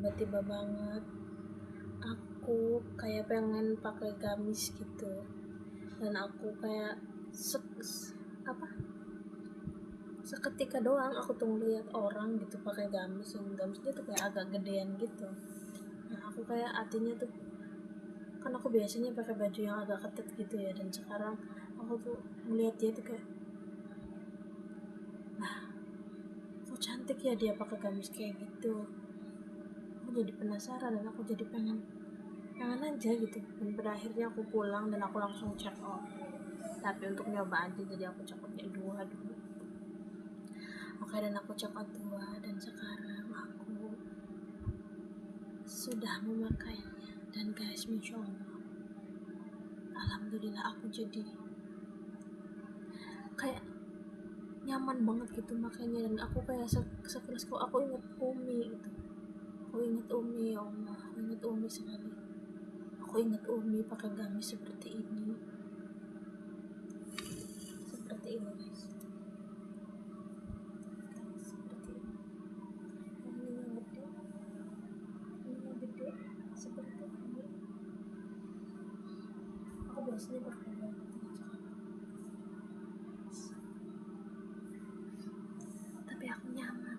tiba-tiba banget aku kayak pengen pakai gamis gitu, dan aku kayak apa seketika doang aku tuh ngeliat orang gitu pakai gamis, yang gamisnya tuh kayak agak gedean gitu. Nah aku kayak hatinya tuh, kan aku biasanya pakai baju yang agak ketat gitu ya, dan sekarang aku tuh ngeliat dia tuh kayak, kok cantik ya dia pakai gamis kayak gitu. Aku jadi penasaran dan aku jadi pengen aja gitu. Dan pada akhirnya aku pulang dan aku langsung check out, tapi untuk nyoba aja, jadi aku check outnya 2 dulu. Oke, dan aku check out 2 dan sekarang aku sudah memakainya. Dan guys, masya Allah, alhamdulillah aku jadi kayak nyaman banget gitu makanya. Dan aku kayak sekelas kok aku inget Umi gitu. Aku inget Umi, ya Allah, aku inget Umi sekali. Aku inget Umi pakai gamis seperti ini. Seperti ini guys. Seperti ini. Ininya gede. Ininya gede. Seperti ini. Aku biasanya pakai banget tapi aku nyaman.